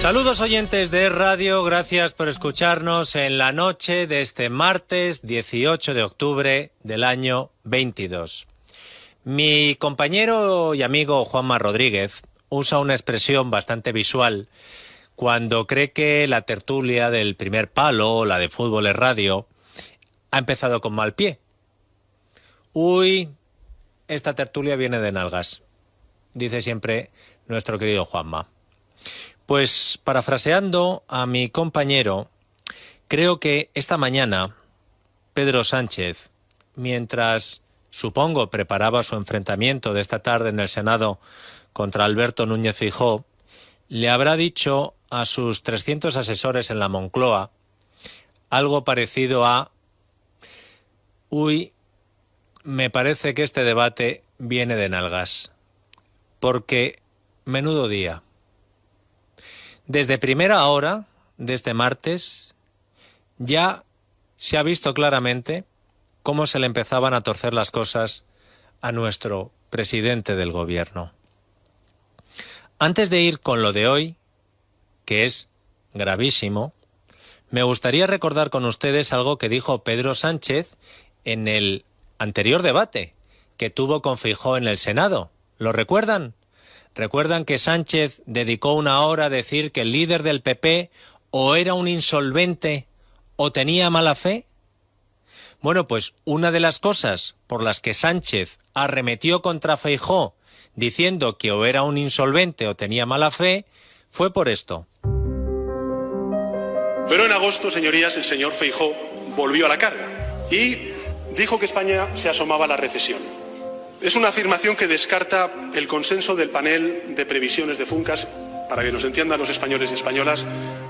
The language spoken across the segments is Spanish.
Saludos oyentes de Radio, gracias por escucharnos en la noche de este martes 18 de octubre del año 22. Mi compañero y amigo Juanma Rodríguez usa una expresión bastante visual cuando cree que la tertulia del primer palo, la de Fútbol es Radio, ha empezado con mal pie. Uy, esta tertulia viene de nalgas, dice siempre nuestro querido Juanma. Pues parafraseando a mi compañero, creo que esta mañana Pedro Sánchez, mientras supongo preparaba su enfrentamiento de esta tarde en el Senado contra Alberto Núñez Feijóo, le habrá dicho a sus 300 asesores en la Moncloa algo parecido a: uy, me parece que este debate viene de nalgas, porque menudo día. Desde primera hora de este martes ya se ha visto claramente cómo se le empezaban a torcer las cosas a nuestro presidente del gobierno. Antes de ir con lo de hoy, que es gravísimo, me gustaría recordar con ustedes algo que dijo Pedro Sánchez en el anterior debate que tuvo con Feijóo en el Senado. ¿Lo recuerdan? ¿Recuerdan que Sánchez dedicó una hora a decir que el líder del PP o era un insolvente o tenía mala fe? Bueno, pues una de las cosas por las que Sánchez arremetió contra Feijóo diciendo que o era un insolvente o tenía mala fe fue por esto. Pero en agosto, señorías, el señor Feijóo volvió a la carga y dijo que España se asomaba a la recesión. Es una afirmación que descarta el consenso del panel de previsiones de Funcas, para que nos entiendan los españoles y españolas,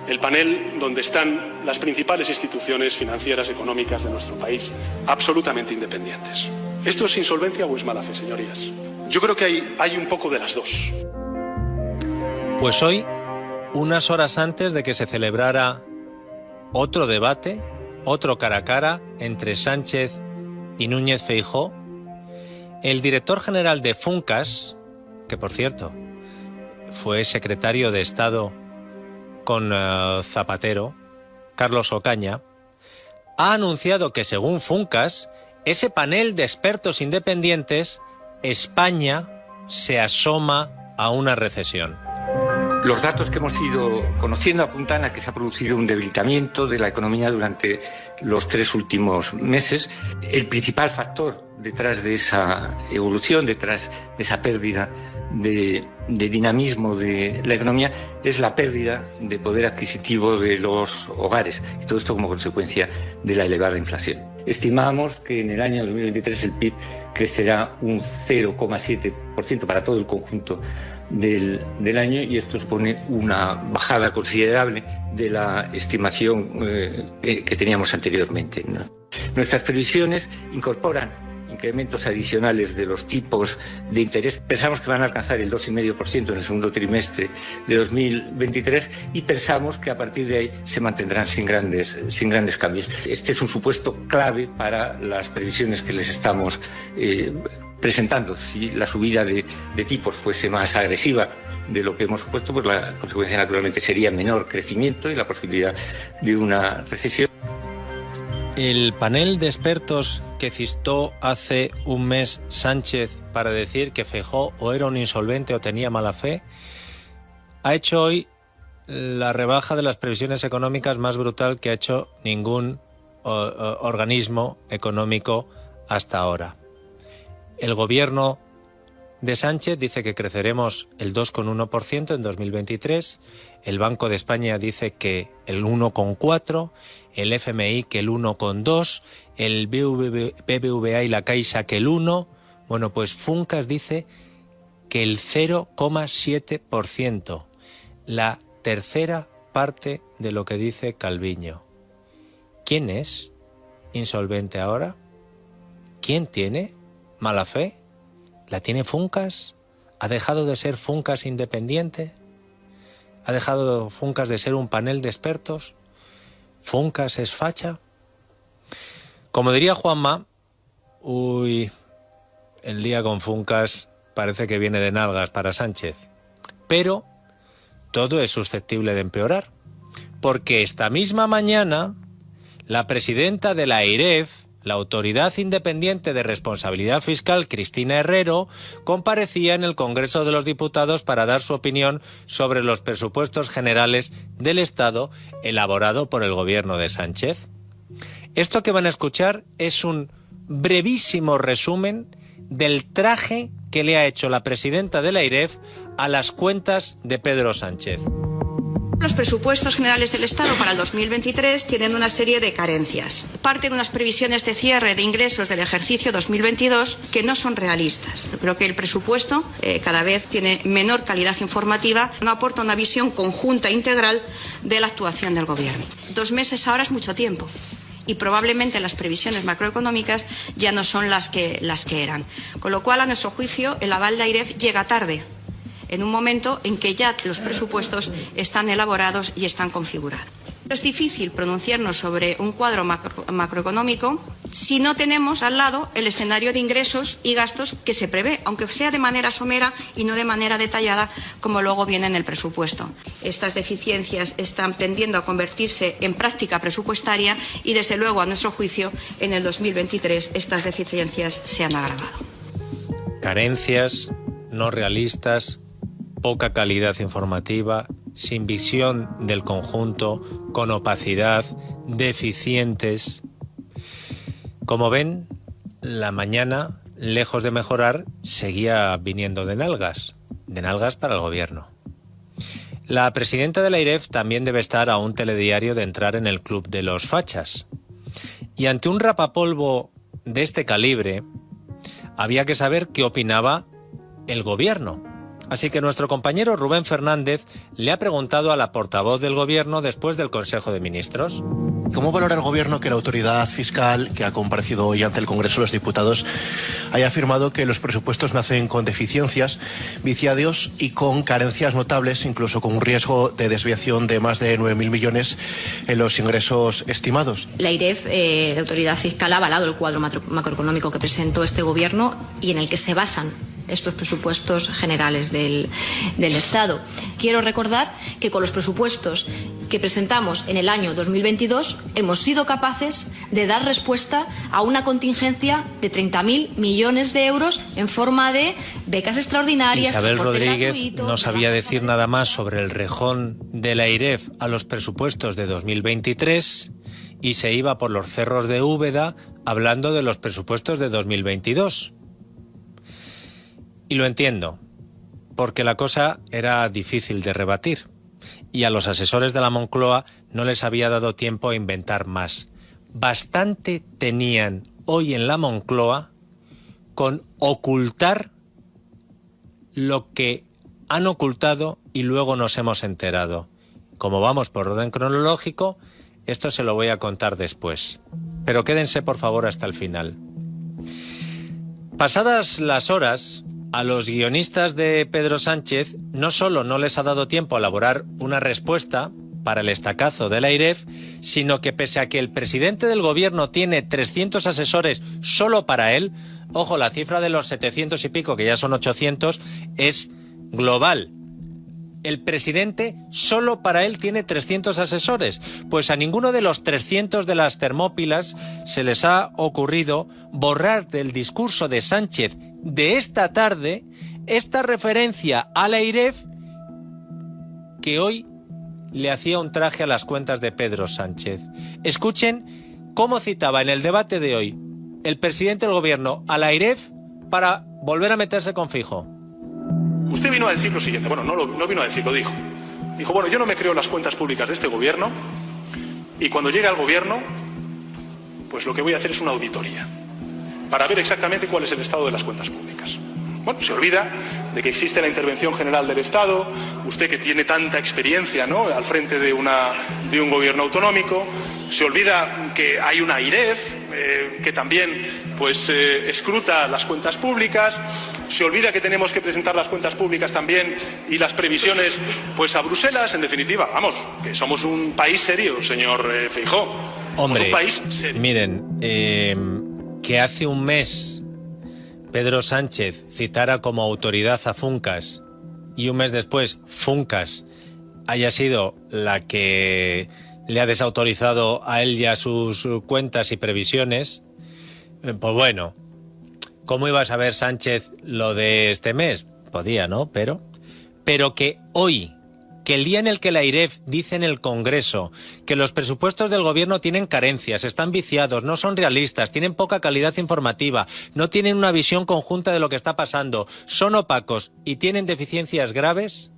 el panel donde están las principales instituciones financieras, económicas de nuestro país, absolutamente independientes. ¿Esto es insolvencia o es mala fe, señorías? Yo creo que hay un poco de las dos. Pues hoy, unas horas antes de que se celebrara otro debate, otro cara a cara entre Sánchez y Núñez Feijóo, el director general de Funcas, que por cierto fue secretario de Estado con Zapatero, Carlos Ocaña, ha anunciado que según Funcas, ese panel de expertos independientes, España se asoma a una recesión. Los datos que hemos ido conociendo apuntan a que se ha producido un debilitamiento de la economía durante los 3 últimos meses. El principal factor detrás de esa evolución, detrás de esa pérdida de dinamismo de la economía, es la pérdida de poder adquisitivo de los hogares. Y todo esto como consecuencia de la elevada inflación. Estimamos que en el año 2023 el PIB crecerá un 0,7% para todo el conjunto del año, y esto supone una bajada considerable de la estimación que teníamos anteriormente, ¿no? Nuestras previsiones incorporan incrementos adicionales de los tipos de interés. Pensamos que van a alcanzar el 2,5% en el segundo trimestre de 2023 y pensamos que a partir de ahí se mantendrán sin grandes cambios. Este es un supuesto clave para las previsiones que les estamos presentando. Si la subida de tipos fuese más agresiva de lo que hemos supuesto, pues la consecuencia naturalmente sería menor crecimiento y la posibilidad de una recesión. El panel de expertos que citó hace un mes Sánchez para decir que Feijóo o era un insolvente o tenía mala fe, ha hecho hoy la rebaja de las previsiones económicas más brutal que ha hecho ningún organismo económico hasta ahora. El gobierno de Sánchez dice que creceremos el 2,1% en 2023, el Banco de España dice que el 1,4%, el FMI que el 1,2%, el BBVA y la Caixa que el 1%, bueno, pues Funcas dice que el 0,7%, la tercera parte de lo que dice Calviño. ¿Quién es insolvente ahora? ¿Quién tiene mala fe? ¿La tiene Funcas? ¿Ha dejado de ser Funcas independiente? ¿Ha dejado Funcas de ser un panel de expertos? ¿Funcas es facha? Como diría Juanma, uy, el día con Funcas parece que viene de nalgas para Sánchez. Pero todo es susceptible de empeorar, porque esta misma mañana la presidenta de la AIREF, la Autoridad Independiente de Responsabilidad Fiscal, Cristina Herrero, comparecía en el Congreso de los Diputados para dar su opinión sobre los presupuestos generales del Estado elaborado por el gobierno de Sánchez. Esto que van a escuchar es un brevísimo resumen del traje que le ha hecho la presidenta de la AIREF a las cuentas de Pedro Sánchez. Los presupuestos generales del Estado para el 2023 tienen una serie de carencias. Parten de unas previsiones de cierre de ingresos del ejercicio 2022 que no son realistas. Yo creo que el presupuesto cada vez tiene menor calidad informativa, no aporta una visión conjunta e integral de la actuación del Gobierno. 2 meses ahora es mucho tiempo. Y probablemente las previsiones macroeconómicas ya no son las que eran. Con lo cual, a nuestro juicio, el aval de AIREF llega tarde, en un momento en que ya los presupuestos están elaborados y están configurados. Es difícil pronunciarnos sobre un cuadro macroeconómico si no tenemos al lado el escenario de ingresos y gastos que se prevé, aunque sea de manera somera y no de manera detallada, como luego viene en el presupuesto. Estas deficiencias están tendiendo a convertirse en práctica presupuestaria y, desde luego, a nuestro juicio, en el 2023 estas deficiencias se han agravado. Carencias no realistas, poca calidad informativa, sin visión del conjunto, con opacidad, deficientes. Como ven, la mañana, lejos de mejorar, seguía viniendo de nalgas para el gobierno. La presidenta de la AIREF también debe estar a un telediario de entrar en el club de los fachas. Y ante un rapapolvo de este calibre, había que saber qué opinaba el gobierno. Así que nuestro compañero Rubén Fernández le ha preguntado a la portavoz del Gobierno después del Consejo de Ministros. ¿Cómo valora el Gobierno que la autoridad fiscal, que ha comparecido hoy ante el Congreso de los Diputados, haya afirmado que los presupuestos nacen con deficiencias, viciados y con carencias notables, incluso con un riesgo de desviación de más de 9.000 millones en los ingresos estimados? La AIREF, la autoridad fiscal, ha avalado el cuadro macroeconómico que presentó este Gobierno y en el que se basan estos presupuestos generales del Estado. Quiero recordar que con los presupuestos que presentamos en el año 2022 hemos sido capaces de dar respuesta a una contingencia de 30.000 millones de euros en forma de becas extraordinarias. Isabel Rodríguez no sabía decir nada más sobre el rejón de la AIREF a los presupuestos de 2023 y se iba por los cerros de Úbeda hablando de los presupuestos de 2022. Y lo entiendo, porque la cosa era difícil de rebatir y a los asesores de la Moncloa no les había dado tiempo a inventar más. Bastante tenían hoy en la Moncloa con ocultar lo que han ocultado y luego nos hemos enterado. Como vamos por orden cronológico, esto se lo voy a contar después. Pero quédense por favor hasta el final. Pasadas las horas, a los guionistas de Pedro Sánchez no solo no les ha dado tiempo a elaborar una respuesta para el estacazo de la AIREF, sino que pese a que el presidente del gobierno tiene 300 asesores solo para él, ojo, la cifra de los 700 y pico, que ya son 800, es global. El presidente solo para él tiene 300 asesores. Pues a ninguno de los 300 de las Termópilas se les ha ocurrido borrar del discurso de Sánchez de esta tarde esta referencia a la AIREF que hoy le hacía un traje a las cuentas de Pedro Sánchez. Escuchen cómo citaba en el debate de hoy el presidente del gobierno a la AIREF para volver a meterse con Feijóo. Usted vino a decir lo siguiente, bueno, no vino a decir, lo dijo. Dijo, bueno, yo no me creo las cuentas públicas de este gobierno y cuando llegue al gobierno, pues lo que voy a hacer es una auditoría para ver exactamente cuál es el estado de las cuentas públicas. Bueno, se olvida de que existe la intervención general del Estado, usted que tiene tanta experiencia, ¿no?, al frente de un gobierno autonómico, se olvida que hay una AIREF que también pues escruta las cuentas públicas, se olvida que tenemos que presentar las cuentas públicas también y las previsiones pues a Bruselas. En definitiva, vamos, que somos un país serio, señor Feijóo. Hombre, somos un país serio. Miren, que hace un mes Pedro Sánchez citara como autoridad a Funcas y un mes después Funcas haya sido la que le ha desautorizado a él y a sus cuentas y previsiones, pues bueno, ¿cómo iba a saber Sánchez lo de este mes? Podía, ¿no? Pero que hoy, que el día en el que la AIREF dice en el Congreso que los presupuestos del gobierno tienen carencias, están viciados, no son realistas, tienen poca calidad informativa, no tienen una visión conjunta de lo que está pasando, son opacos y tienen deficiencias graves,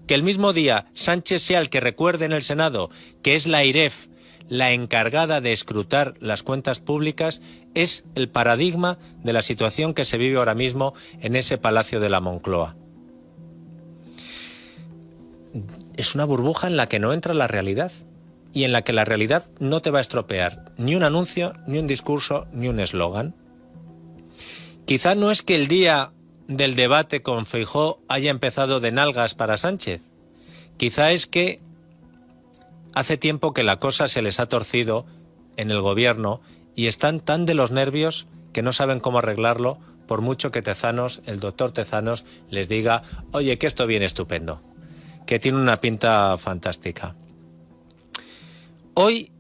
que el mismo día Sánchez sea el que recuerde en el Senado que es la AIREF la encargada de escrutar las cuentas públicas, es el paradigma de la situación que se vive ahora mismo en ese Palacio de la Moncloa. Es una burbuja en la que no entra la realidad y en la que la realidad no te va a estropear ni un anuncio, ni un discurso, ni un eslogan. Quizá no es que el día del debate con Feijóo haya empezado de nalgas para Sánchez. Quizá es que hace tiempo que la cosa se les ha torcido en el gobierno y están tan de los nervios que no saben cómo arreglarlo, por mucho que Tezanos, el doctor Tezanos, les diga: oye, que esto viene estupendo, que tiene una pinta fantástica. Hoy,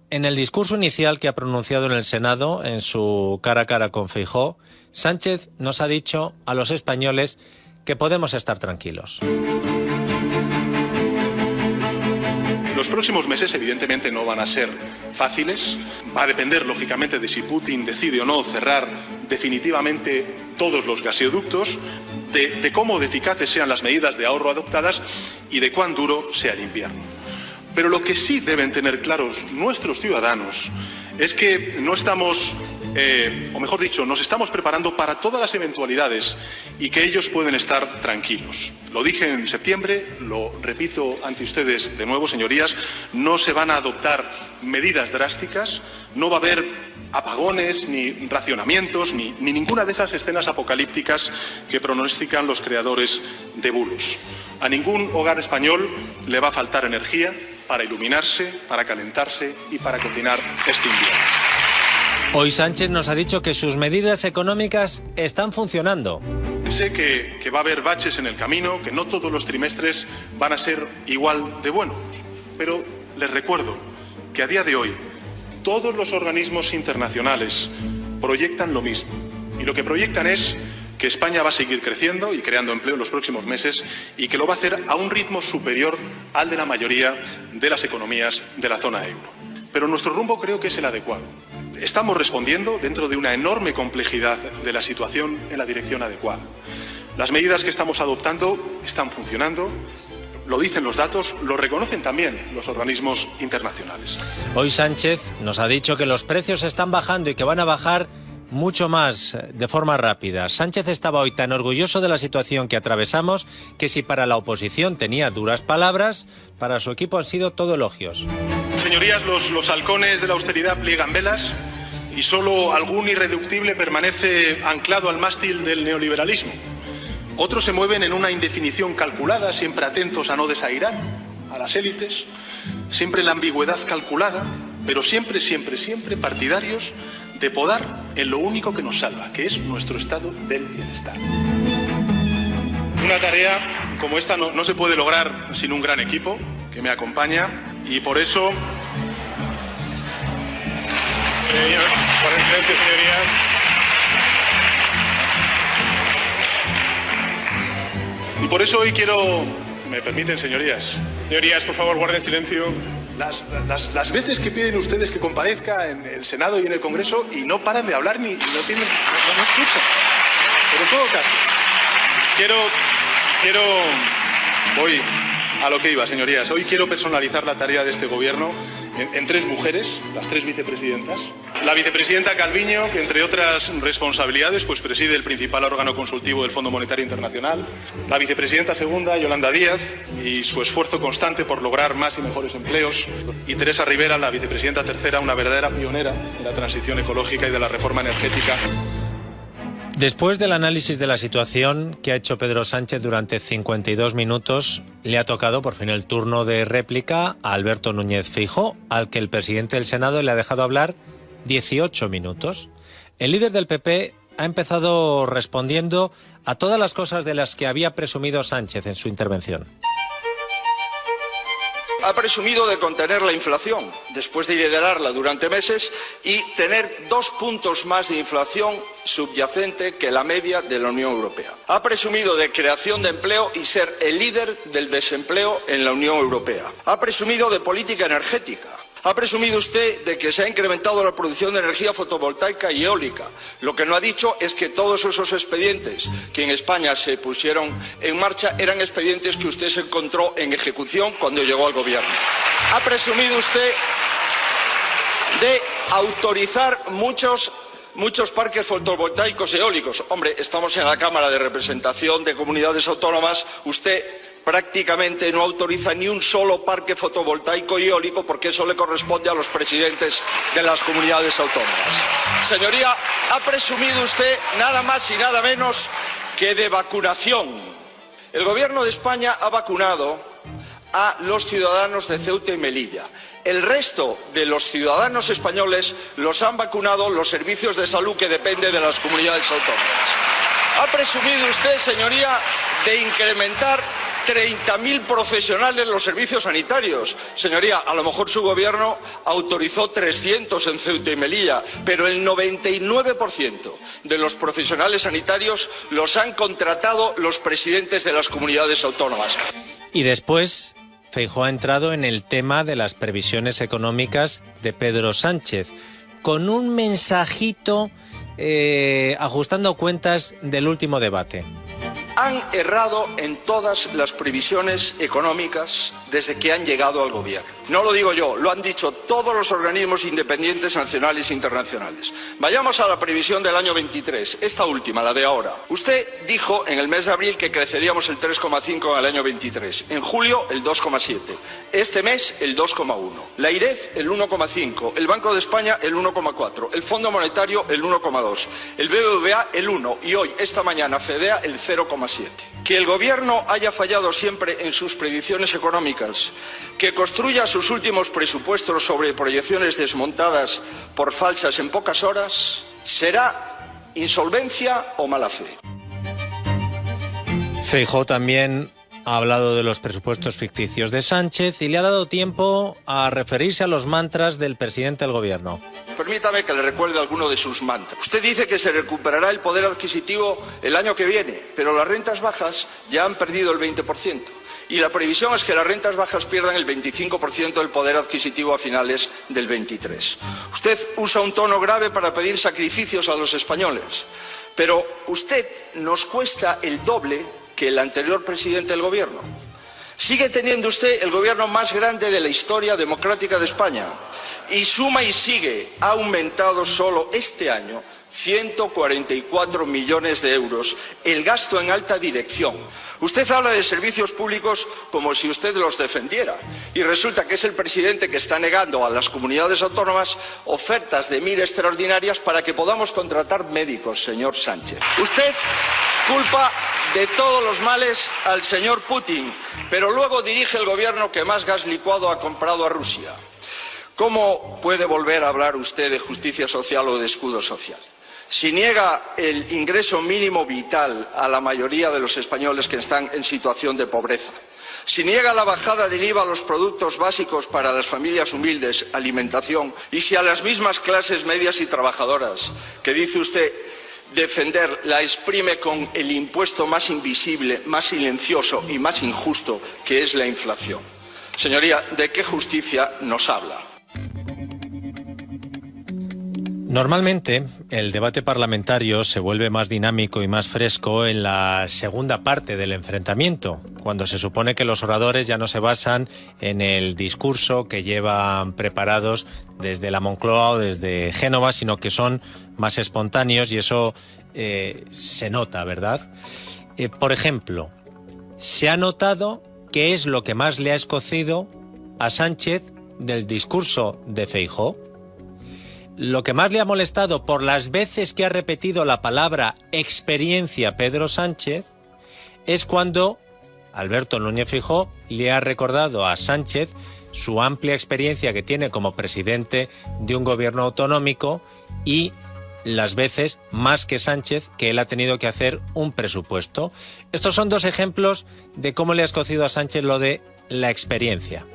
en el discurso inicial que ha pronunciado en el Senado, en su cara a cara con Feijóo, Sánchez nos ha dicho a los españoles que podemos estar tranquilos. Los próximos meses evidentemente no van a ser fáciles. Va a depender lógicamente de si Putin decide o no cerrar definitivamente todos los gasoductos, de cómo de eficaces sean las medidas de ahorro adoptadas y de cuán duro sea el invierno. Pero lo que sí deben tener claros nuestros ciudadanos es que no estamos, o mejor dicho, nos estamos preparando para todas las eventualidades y que ellos pueden estar tranquilos. Lo dije en septiembre, lo repito ante ustedes de nuevo, señorías, no se van a adoptar medidas drásticas, no va a haber apagones, ni racionamientos, ni ninguna de esas escenas apocalípticas que pronostican los creadores de bulos. A ningún hogar español le va a faltar energía para iluminarse, para calentarse y para cocinar este invierno. Hoy Sánchez nos ha dicho que sus medidas económicas están funcionando. Sé que va a haber baches en el camino, que no todos los trimestres van a ser igual de buenos, pero les recuerdo que a día de hoy todos los organismos internacionales proyectan lo mismo, y lo que proyectan es que España va a seguir creciendo y creando empleo en los próximos meses y que lo va a hacer a un ritmo superior al de la mayoría de las economías de la zona euro. Pero nuestro rumbo creo que es el adecuado. Estamos respondiendo dentro de una enorme complejidad de la situación en la dirección adecuada. Las medidas que estamos adoptando están funcionando. Lo dicen los datos, lo reconocen también los organismos internacionales. Hoy Sánchez nos ha dicho que los precios están bajando y que van a bajar mucho más de forma rápida. Sánchez estaba hoy tan orgulloso de la situación que atravesamos que si para la oposición tenía duras palabras, para su equipo han sido todo elogios. Señorías, los halcones de la austeridad pliegan velas y solo algún irreductible permanece anclado al mástil del neoliberalismo. Otros se mueven en una indefinición calculada, siempre atentos a no desairar a las élites, siempre en la ambigüedad calculada, pero siempre partidarios de podar en lo único que nos salva, que es nuestro estado del bienestar. Una tarea como esta no se puede lograr sin un gran equipo que me acompaña y por eso... Guarden silencio, señorías. Y por eso hoy quiero... ¿Me permiten, señorías? Señorías, por favor, guarden silencio. Las veces que piden ustedes que comparezca en el Senado y en el Congreso y no paran de hablar ni no escuchan. Pero en todo caso, voy a lo que iba, señorías. Hoy quiero personalizar la tarea de este gobierno en tres mujeres, las tres vicepresidentas. La vicepresidenta Calviño, que entre otras responsabilidades pues preside el principal órgano consultivo del Fondo Monetario Internacional. La vicepresidenta segunda, Yolanda Díaz, y su esfuerzo constante por lograr más y mejores empleos. Y Teresa Rivera, la vicepresidenta tercera, una verdadera pionera de la transición ecológica y de la reforma energética. Después del análisis de la situación que ha hecho Pedro Sánchez durante 52 minutos, le ha tocado por fin el turno de réplica a Alberto Núñez Feijóo, al que el presidente del Senado le ha dejado hablar 18 minutos. El líder del PP ha empezado respondiendo a todas las cosas de las que había presumido Sánchez en su intervención. ha presumido de contener la inflación, después de liderarla durante meses y tener 2 puntos más de inflación subyacente que la media de la Unión Europea. Ha presumido de creación de empleo y ser el líder del desempleo en la Unión Europea. Ha presumido de política energética. Ha presumido usted de que se ha incrementado la producción de energía fotovoltaica y eólica. Lo que no ha dicho es que todos esos expedientes que en España se pusieron en marcha eran expedientes que usted se encontró en ejecución cuando llegó al gobierno. Ha presumido usted de autorizar muchos parques fotovoltaicos eólicos. Hombre, estamos en la Cámara de Representación de Comunidades Autónomas. Usted prácticamente no autoriza ni un solo parque fotovoltaico y eólico porque eso le corresponde a los presidentes de las comunidades autónomas. Señoría, ha presumido usted nada más y nada menos que de vacunación. El Gobierno de España ha vacunado a los ciudadanos de Ceuta y Melilla. El resto de los ciudadanos españoles los han vacunado los servicios de salud que dependen de las comunidades autónomas. Ha presumido usted, señoría, de incrementar 30.000 profesionales en los servicios sanitarios. Señoría, a lo mejor su gobierno autorizó 300 en Ceuta y Melilla, pero el 99% de los profesionales sanitarios los han contratado los presidentes de las comunidades autónomas. Y después, Feijóo ha entrado en el tema de las previsiones económicas de Pedro Sánchez, con un mensajito ajustando cuentas del último debate. Han errado en todas las previsiones económicas desde que han llegado al gobierno. No lo digo yo, lo han dicho todos los organismos independientes nacionales e internacionales. Vayamos a la previsión del año 23, esta última, la de ahora. Usted dijo en el mes de abril que creceríamos el 3,5 en el año 23, en julio el 2,7, este mes el 2,1, la IREF el 1,5, el Banco de España el 1,4, el Fondo Monetario el 1,2, el BBVA el 1 y hoy, esta mañana, FEDEA el 0,7. Que el Gobierno haya fallado siempre en sus predicciones económicas, que construya sus últimos presupuestos sobre proyecciones desmontadas por falsas en pocas horas, ¿será insolvencia o mala fe? Feijóo también ha hablado de los presupuestos ficticios de Sánchez y le ha dado tiempo a referirse a los mantras del presidente del Gobierno. Permítame que le recuerde alguno de sus mantras. Usted dice que se recuperará el poder adquisitivo el año que viene, pero las rentas bajas ya han perdido el 20%. Y la previsión es que las rentas bajas pierdan el 25% del poder adquisitivo a finales del 23. Usted usa un tono grave para pedir sacrificios a los españoles, pero usted nos cuesta el doble que el anterior presidente del Gobierno. Sigue teniendo usted el gobierno más grande de la historia democrática de España y suma y sigue, ha aumentado solo este año 144 millones de euros el gasto en alta dirección. Usted habla de servicios públicos como si usted los defendiera y resulta que es el presidente que está negando a las comunidades autónomas ofertas de MIR extraordinarias para que podamos contratar médicos, señor Sánchez. Usted culpa de todos los males al señor Putin, pero luego dirige el gobierno que más gas licuado ha comprado a Rusia. ¿Cómo puede volver a hablar usted de justicia social o de escudo social? Si niega el ingreso mínimo vital a la mayoría de los españoles que están en situación de pobreza, si niega la bajada del IVA a los productos básicos para las familias humildes, alimentación, y si a las mismas clases medias y trabajadoras que dice usted defender la exprime con el impuesto más invisible, más silencioso y más injusto que es la inflación. Señoría, ¿de qué justicia nos habla? Normalmente, el debate parlamentario se vuelve más dinámico y más fresco en la segunda parte del enfrentamiento, cuando se supone que los oradores ya no se basan en el discurso que llevan preparados desde la Moncloa o desde Génova, sino que son más espontáneos y eso se nota, ¿verdad? Por ejemplo, se ha notado qué es lo que más le ha escocido a Sánchez del discurso de Feijóo. Lo que más le ha molestado por las veces que ha repetido la palabra experiencia Pedro Sánchez es cuando Alberto Núñez Feijóo le ha recordado a Sánchez su amplia experiencia que tiene como presidente de un gobierno autonómico y las veces más que Sánchez que él ha tenido que hacer un presupuesto. Estos son dos ejemplos de cómo le ha escocido a Sánchez lo de la experiencia.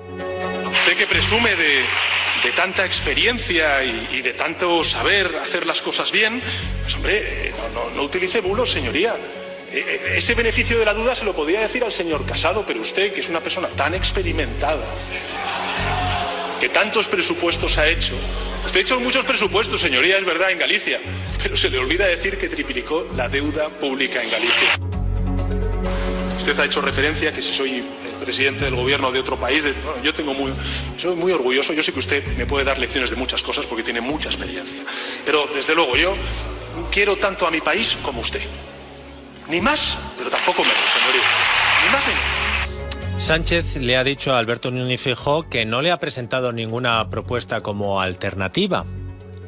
Usted que presume de tanta experiencia y de tanto saber hacer las cosas bien, pues hombre, no utilice bulos, señoría. Ese beneficio de la duda se lo podía decir al señor Casado, pero usted, que es una persona tan experimentada, que tantos presupuestos ha hecho. Usted ha hecho muchos presupuestos, señoría, es verdad, en Galicia, pero se le olvida decir que triplicó la deuda pública en Galicia. Usted ha hecho referencia que si soy el presidente del gobierno de otro país, soy muy orgulloso. Yo sé que usted me puede dar lecciones de muchas cosas porque tiene mucha experiencia. Pero desde luego yo quiero tanto a mi país como usted. Ni más, pero tampoco menos, señoría. Ni más ni menos. Sánchez le ha dicho a Alberto Núñez Feijóo que no le ha presentado ninguna propuesta como alternativa.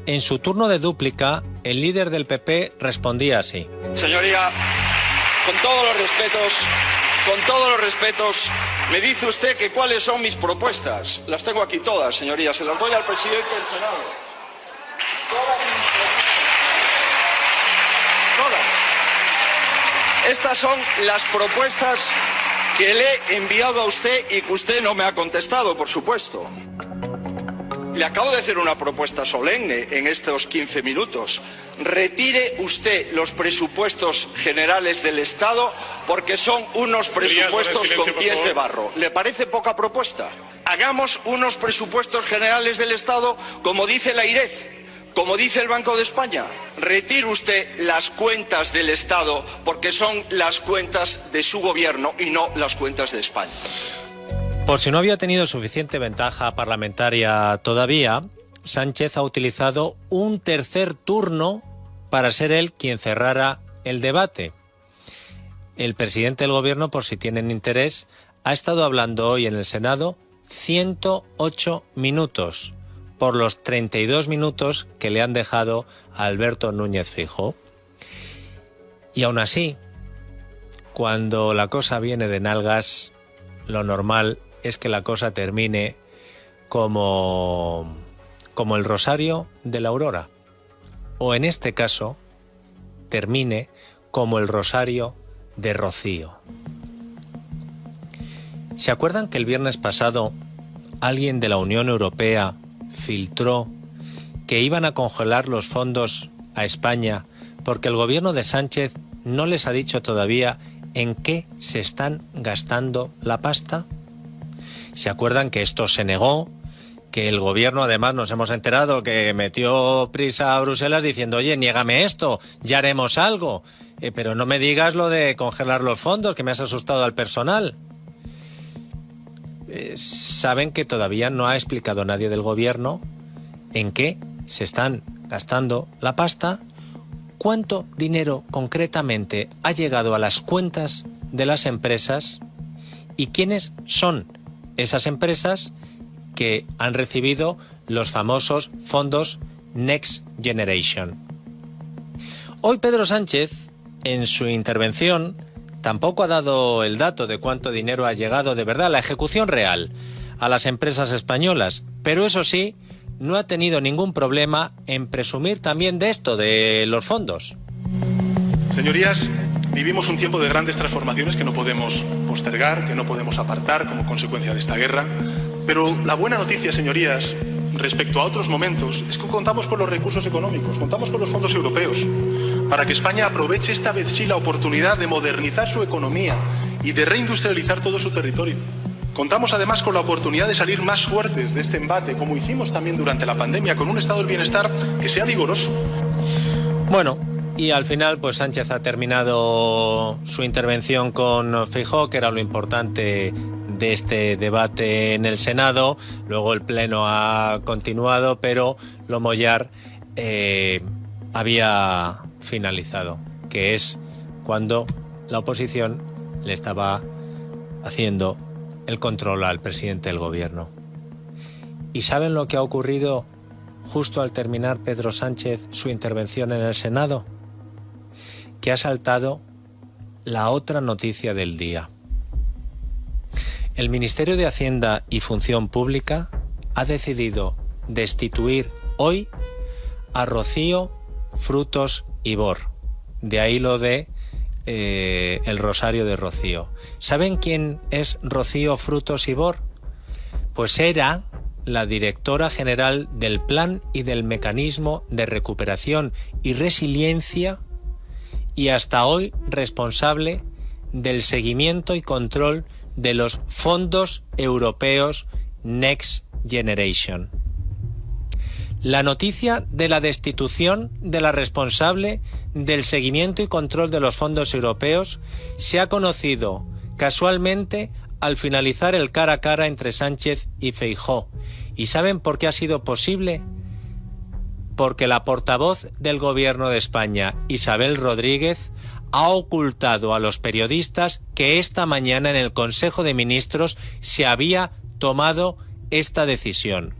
En su turno de dúplica, el líder del PP respondía así. Señoría, con todos los respetos, me dice usted que cuáles son mis propuestas. Las tengo aquí todas, señoría, se las doy al presidente del Senado. Todas mis propuestas. Todas. Estas son las propuestas que le he enviado a usted y que usted no me ha contestado, por supuesto. Le acabo de hacer una propuesta solemne en estos 15 minutos. Retire usted los presupuestos generales del Estado porque son unos presupuestos con pies de barro. ¿Le parece poca propuesta? Hagamos unos presupuestos generales del Estado como dice la IREF, como dice el Banco de España. Retire usted las cuentas del Estado porque son las cuentas de su gobierno y no las cuentas de España. Por si no había tenido suficiente ventaja parlamentaria todavía, Sánchez ha utilizado un tercer turno para ser él quien cerrara el debate. El presidente del gobierno, por si tienen interés, ha estado hablando hoy en el Senado 108 minutos, por los 32 minutos que le han dejado a Alberto Núñez Feijóo. Y aún así, cuando la cosa viene de nalgas, lo normal es que la cosa termine como el rosario de la aurora, o en este caso, termine como el rosario de Rocío. ¿Se acuerdan que el viernes pasado alguien de la Unión Europea filtró que iban a congelar los fondos a España porque el gobierno de Sánchez no les ha dicho todavía en qué se están gastando la pasta? ¿Se acuerdan que esto se negó? Que el gobierno, además, nos hemos enterado que metió prisa a Bruselas diciendo, oye, niégame esto, ya haremos algo. Pero no me digas lo de congelar los fondos, que me has asustado al personal. Saben que todavía no ha explicado nadie del gobierno en qué se están gastando la pasta, cuánto dinero concretamente ha llegado a las cuentas de las empresas y quiénes son esas empresas que han recibido los famosos fondos Next Generation. Hoy Pedro Sánchez, en su intervención, tampoco ha dado el dato de cuánto dinero ha llegado de verdad, la ejecución real, a las empresas españolas, pero eso sí, no ha tenido ningún problema en presumir también de esto, de los fondos. Señorías, vivimos un tiempo de grandes transformaciones que no podemos postergar, que no podemos apartar como consecuencia de esta guerra. Pero la buena noticia, señorías, respecto a otros momentos, es que contamos con los recursos económicos, contamos con los fondos europeos, para que España aproveche esta vez sí la oportunidad de modernizar su economía y de reindustrializar todo su territorio. Contamos además con la oportunidad de salir más fuertes de este embate, como hicimos también durante la pandemia, con un estado del bienestar que sea vigoroso. Bueno, y al final pues Sánchez ha terminado su intervención con Feijóo, que era lo importante de este debate en el Senado. Luego el Pleno ha continuado, pero lo mollar había finalizado, que es cuando la oposición le estaba haciendo el control al presidente del gobierno. ¿Y saben lo que ha ocurrido justo al terminar Pedro Sánchez su intervención en el Senado? Que ha saltado la otra noticia del día. El Ministerio de Hacienda y Función Pública ha decidido destituir hoy a Rocío Frutos Ibor. De ahí lo de el rosario de Rocío. ¿Saben quién es Rocío Frutos Ibor? Pues era la directora general del Plan y del Mecanismo de Recuperación y Resiliencia y hasta hoy responsable del seguimiento y control de los fondos europeos Next Generation. La noticia de la destitución de la responsable del seguimiento y control de los fondos europeos se ha conocido casualmente al finalizar el cara a cara entre Sánchez y Feijóo. ¿Y saben por qué ha sido posible? Porque la portavoz del Gobierno de España, Isabel Rodríguez, ha ocultado a los periodistas que esta mañana en el Consejo de Ministros se había tomado esta decisión.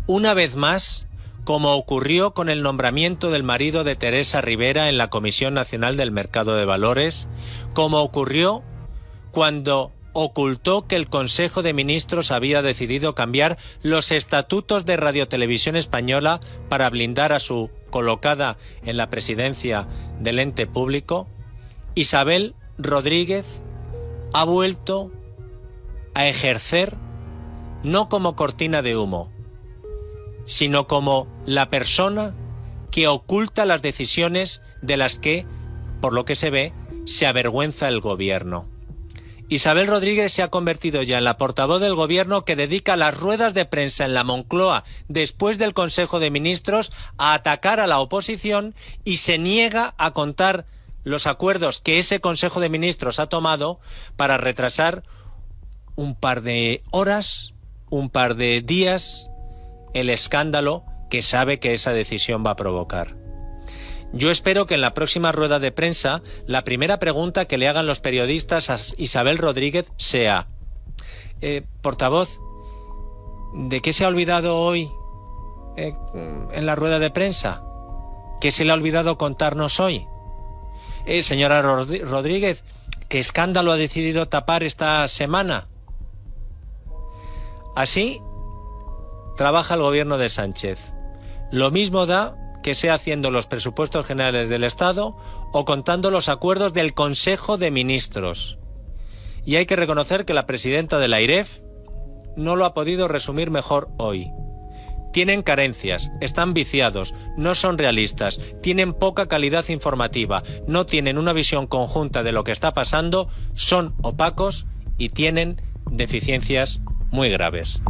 Una vez más, como ocurrió con el nombramiento del marido de Teresa Rivera en la Comisión Nacional del Mercado de Valores, como ocurrió cuando ocultó que el Consejo de Ministros había decidido cambiar los estatutos de Radiotelevisión Española para blindar a su colocada en la presidencia del ente público, Isabel Rodríguez ha vuelto a ejercer no como cortina de humo, sino como la persona que oculta las decisiones de las que, por lo que se ve, se avergüenza el gobierno. Isabel Rodríguez se ha convertido ya en la portavoz del gobierno que dedica las ruedas de prensa en la Moncloa después del Consejo de Ministros a atacar a la oposición y se niega a contar los acuerdos que ese Consejo de Ministros ha tomado para retrasar un par de horas, un par de días, el escándalo que sabe que esa decisión va a provocar. Yo espero que en la próxima rueda de prensa la primera pregunta que le hagan los periodistas a Isabel Rodríguez sea: portavoz, ¿de qué se ha olvidado hoy en la rueda de prensa? ¿Qué se le ha olvidado contarnos hoy? Señora Rodríguez, ¿qué escándalo ha decidido tapar esta semana? Así trabaja el gobierno de Sánchez. Lo mismo da que sea haciendo los presupuestos generales del Estado o contando los acuerdos del Consejo de Ministros. Y hay que reconocer que la presidenta de la AIREF no lo ha podido resumir mejor hoy. Tienen carencias, están viciados, no son realistas, tienen poca calidad informativa, no tienen una visión conjunta de lo que está pasando, son opacos y tienen deficiencias muy graves.